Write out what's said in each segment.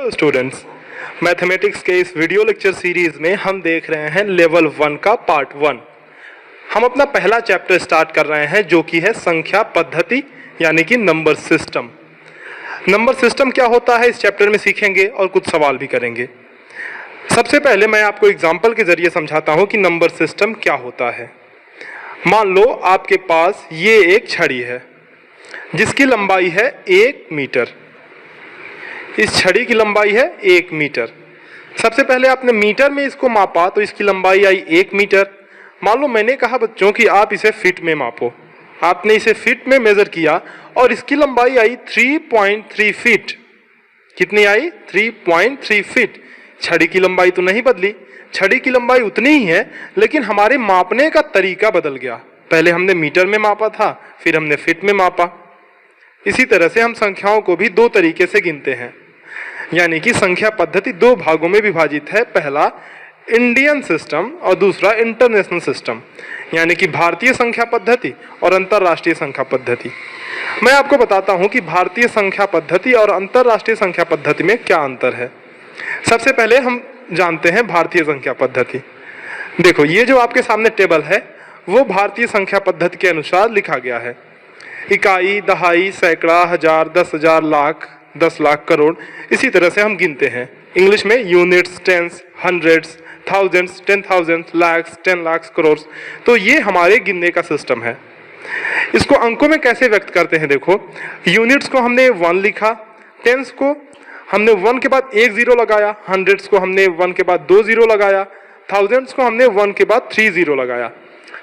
Hello students, mathematics के इस video lecture series में हम देख रहे हैं लेवल 1 का पार्ट 1। हम अपना पहला चैप्टर स्टार्ट कर रहे हैं जो कि है संख्या पद्धति यानी कि नंबर सिस्टम। नंबर सिस्टम क्या होता है इस चैप्टर में सीखेंगे और कुछ सवाल भी करेंगे। सबसे पहले मैं आपको एग्जाम्पल के जरिए समझाता हूँ कि नंबर सिस्टम क्या होता है। मान लो आपके पास ये एक छड़ी है जिसकी लंबाई है 1 मीटर। इस छड़ी की लंबाई है 1 मीटर। सबसे पहले आपने मीटर में इसको मापा तो इसकी लंबाई आई 1 मीटर। मान लो मैंने कहा बच्चों कि आप इसे फीट में मापो। आपने इसे फीट में मेजर किया और इसकी लंबाई आई 3.3 फीट। कितनी आई? 3.3 फीट। छड़ी की लंबाई तो नहीं बदली, छड़ी की लंबाई उतनी ही है, लेकिन हमारे मापने का तरीका बदल गया। पहले हमने मीटर में मापा था, फिर हमने फीट में मापा। इसी तरह से हम संख्याओं को भी दो तरीके से गिनते हैं, यानी कि संख्या पद्धति दो भागों में विभाजित है। पहला इंडियन सिस्टम और दूसरा इंटरनेशनल सिस्टम, यानी कि भारतीय संख्या पद्धति और अंतर्राष्ट्रीय संख्या पद्धति। मैं आपको बताता हूं कि भारतीय संख्या पद्धति और अंतर्राष्ट्रीय संख्या पद्धति में क्या अंतर है। सबसे पहले हम जानते हैं भारतीय संख्या पद्धति। देखो, ये जो आपके सामने टेबल है वो भारतीय संख्या पद्धति के अनुसार लिखा गया है। इकाई, दहाई, सैकड़ा, हजार, 10,000, लाख, 10 लाख, करोड़, इसी तरह से हम गिनते हैं। इंग्लिश में units, tens, hundreds, thousands, 10,000, lakhs, 10 lakh, crore. तो ये हमारे गिनने का सिस्टम है। इसको अंकों में कैसे व्यक्त करते हैं? देखो, यूनिट्स को हमने 1 लिखा, टेंस को हमने 1 के बाद 1 जीरो लगाया, हंड्रेड्स को हमने 1 के बाद 2 जीरो लगाया, थाउजेंड्स को हमने 1 के बाद 3 जीरो लगाया।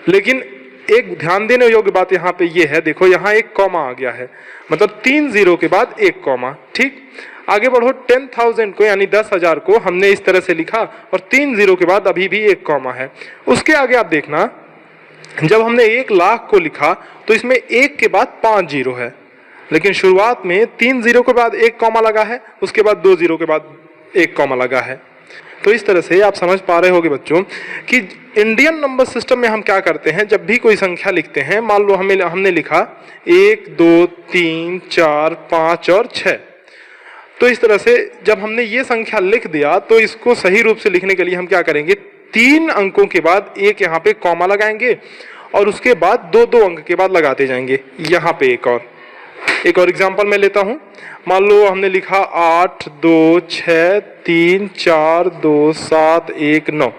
लेकिन एक ध्यान देने योग्य बात यहाँ पे ये है, देखो यहाँ एक कॉमा आ गया है, मतलब 3 जीरो के बाद एक कॉमा। ठीक, आगे बढ़ो। 10,000 को यानी 10,000 को हमने इस तरह से लिखा और 3 जीरो के बाद अभी भी एक कॉमा है। उसके आगे आप देखना, जब हमने 1 लाख को लिखा तो इसमें 1 के बाद 5 जीरो है, लेकिन शुरुआत में 3 जीरो के बाद एक कॉमा लगा है, उसके बाद 2 जीरो के बाद एक कॉमा लगा है। तो इस तरह से आप समझ पा रहे होंगे बच्चों कि इंडियन नंबर सिस्टम में हम क्या करते हैं। जब भी कोई संख्या लिखते हैं, मान लो हमने लिखा 1, 2, 3, 4, 5 और 6। तो इस तरह से जब हमने ये संख्या लिख दिया तो इसको सही रूप से लिखने के लिए हम क्या करेंगे, 3 अंकों के बाद एक यहाँ पे कॉमा लगाएंगे और उसके बाद 2-2 अंक के बाद लगाते जाएंगे। यहाँ पे एक और एग्जाम्पल मैं लेता हूँ। मान लो हमने लिखा 8, 2, 6, 3, 4, 2, 7, 1, 9।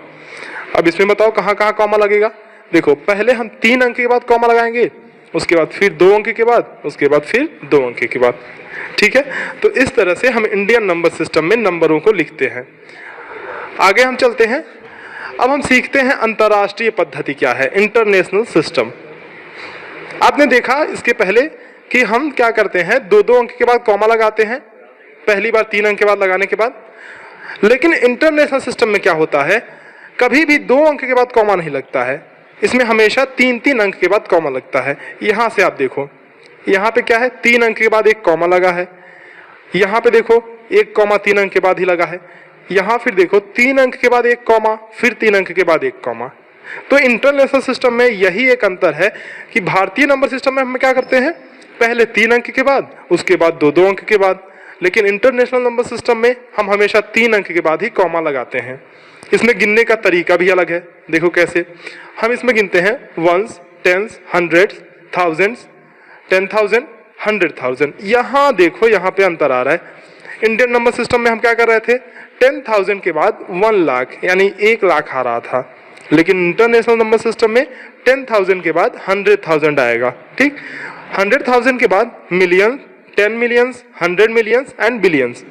अब इसमें बताओ कहाँ कहाँ कॉमा लगेगा। देखो, पहले हम 3 अंक के बाद कॉमा लगाएंगे, उसके बाद फिर 2 अंक के बाद, उसके बाद फिर 2 अंक के बाद। ठीक है, तो इस तरह से हम इंडियन नंबर सिस्टम में नंबरों को लिखते हैं। आगे हम चलते हैं। अब हम सीखते हैं अंतर्राष्ट्रीय पद्धति क्या है, इंटरनेशनल सिस्टम। आपने देखा इसके पहले कि हम क्या करते हैं, 2-2 अंक के बाद कॉमा लगाते हैं, पहली बार 3 अंक के बाद लगाने के बाद। लेकिन इंटरनेशनल सिस्टम में क्या होता है, कभी भी 2 अंक के बाद कॉमा नहीं लगता है, इसमें हमेशा 3-3 अंक के बाद कॉमा लगता है। यहाँ से आप देखो, यहाँ पे क्या है, 3 अंक के बाद एक कॉमा लगा है। यहाँ पे देखो 1 कॉमा 3 अंक के बाद ही लगा है। यहाँ फिर देखो 3 अंक के बाद एक कॉमा, फिर 3 अंक के बाद एक कॉमा। तो इंटरनेशनल सिस्टम में यही एक अंतर है कि भारतीय नंबर सिस्टम में हम क्या करते हैं, पहले 3 अंक के बाद, उसके बाद 2-2 अंक के बाद। लेकिन इंटरनेशनल नंबर सिस्टम में हम हमेशा 3 अंक के बाद ही कॉमा लगाते हैं। इसमें गिनने का तरीका भी अलग है। देखो कैसे हम इसमें गिनते हैं, वंस, टेंस, हंड्रेड्स, थाउजेंड्स, 10,000, 100,000। यहाँ देखो, यहाँ पे अंतर आ रहा है। इंडियन नंबर सिस्टम में हम क्या कर रहे थे, 10,000 के बाद 1 लाख यानी 1 लाख आ रहा था, लेकिन इंटरनेशनल नंबर सिस्टम में 10,000 के बाद 100,000 आएगा। ठीक, 100,000 के बाद million, 10 millions, 100 millions and billions.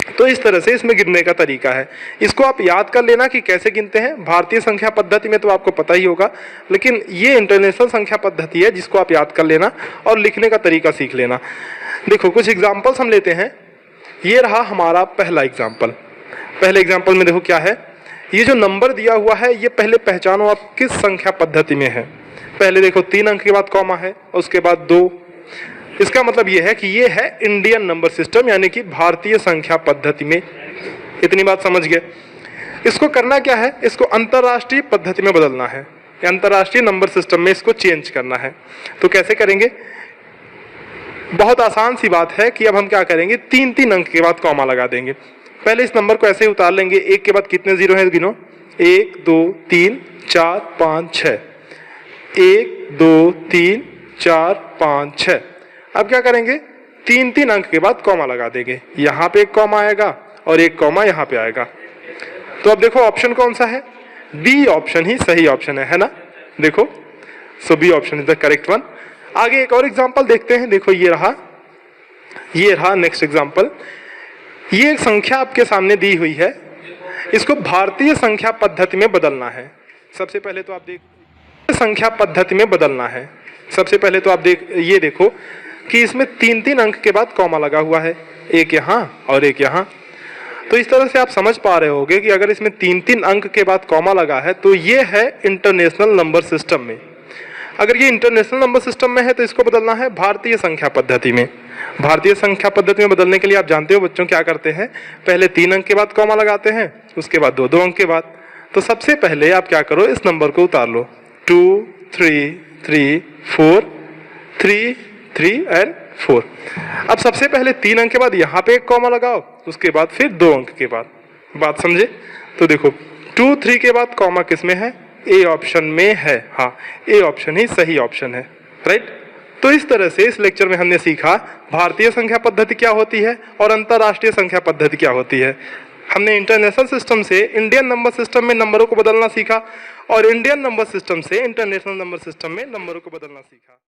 तो इस तरह से इसमें गिनने का तरीका है। इसको आप याद कर लेना कि कैसे गिनते हैं। भारतीय संख्या पद्धति में तो आपको पता ही होगा, लेकिन ये इंटरनेशनल संख्या पद्धति है जिसको आप याद कर लेना और लिखने का तरीका सीख लेना। देखो, कुछ एग्जाम्पल्स हम लेते हैं। ये रहा हमारा पहला एग्जाम्पल। पहले एग्जाम्पल में देखो क्या है, ये जो नंबर दिया हुआ है ये पहले पहचानो आप किस संख्या पद्धति में है। पहले देखो 3 अंक के बाद कॉमा है, उसके बाद 2। इसका मतलब ये है कि ये है इंडियन नंबर सिस्टम, यानी कि भारतीय संख्या पद्धति में। इतनी बात समझ गए। इसको करना क्या है, इसको अंतर्राष्ट्रीय पद्धति में बदलना है, अंतर्राष्ट्रीय नंबर सिस्टम में इसको चेंज करना है। तो कैसे करेंगे, बहुत आसान सी बात है कि अब हम क्या करेंगे, 3-3 अंक के बाद कॉमा लगा देंगे। पहले इस नंबर को ऐसे ही उतार लेंगे, एक के बाद कितने जीरो हैं गिनो, 1 2 3 4 5 6, 1 2 3 4 5 6। अब क्या करेंगे, 3 अंक के बाद कॉमा लगा देंगे, यहाँ पे एक कॉमा आएगा और एक कॉमा यहाँ पे आएगा। तो अब देखो ऑप्शन कौन सा है, बी ऑप्शन ही सही ऑप्शन है ना, देखो। So B option is the correct one. आगे एक और एग्जांपल देखते हैं, देखो ये रहा नेक्स्ट एग्जांपल। ये एक संख्या आपके सामने दी हुई है, इसको भारतीय संख्या पद्धति में बदलना है। सबसे पहले तो आप संख्या पद्धति में बदलना है। सबसे पहले तो आप ये देखो कि इसमें 3 अंक के बाद कॉमा लगा हुआ है, एक यहाँ और एक यहाँ। तो इस तरह से आप समझ पा रहे होंगे कि अगर इसमें 3 अंक के बाद कॉमा लगा है तो ये है इंटरनेशनल नंबर सिस्टम में। अगर ये इंटरनेशनल नंबर सिस्टम में है तो इसको बदलना है भारतीय संख्या पद्धति में। भारतीय संख्या पद्धति में बदलने के लिए आप जानते हो बच्चों क्या करते हैं, पहले 3 अंक के बाद कॉमा लगाते हैं, उसके बाद 2 अंक के बाद। तो सबसे पहले आप क्या करो, इस नंबर को उतार लो, 2 3 3 4 3 3 एंड 4। अब सबसे पहले 3 अंक के बाद यहाँ पे एक कॉमा लगाओ, उसके बाद फिर 2 अंक के बाद। बात समझे? तो देखो 2 3 के बाद कॉमा किस में है, ए ऑप्शन में है। हाँ, ए ऑप्शन ही सही ऑप्शन है, राइट। तो इस तरह से इस लेक्चर में हमने सीखा भारतीय संख्या पद्धति क्या होती है और अंतरराष्ट्रीय संख्या पद्धति क्या होती है। हमने इंटरनेशनल सिस्टम से इंडियन नंबर सिस्टम में नंबरों को बदलना सीखा और इंडियन नंबर सिस्टम से इंटरनेशनल नंबर सिस्टम में नंबरों को बदलना सीखा।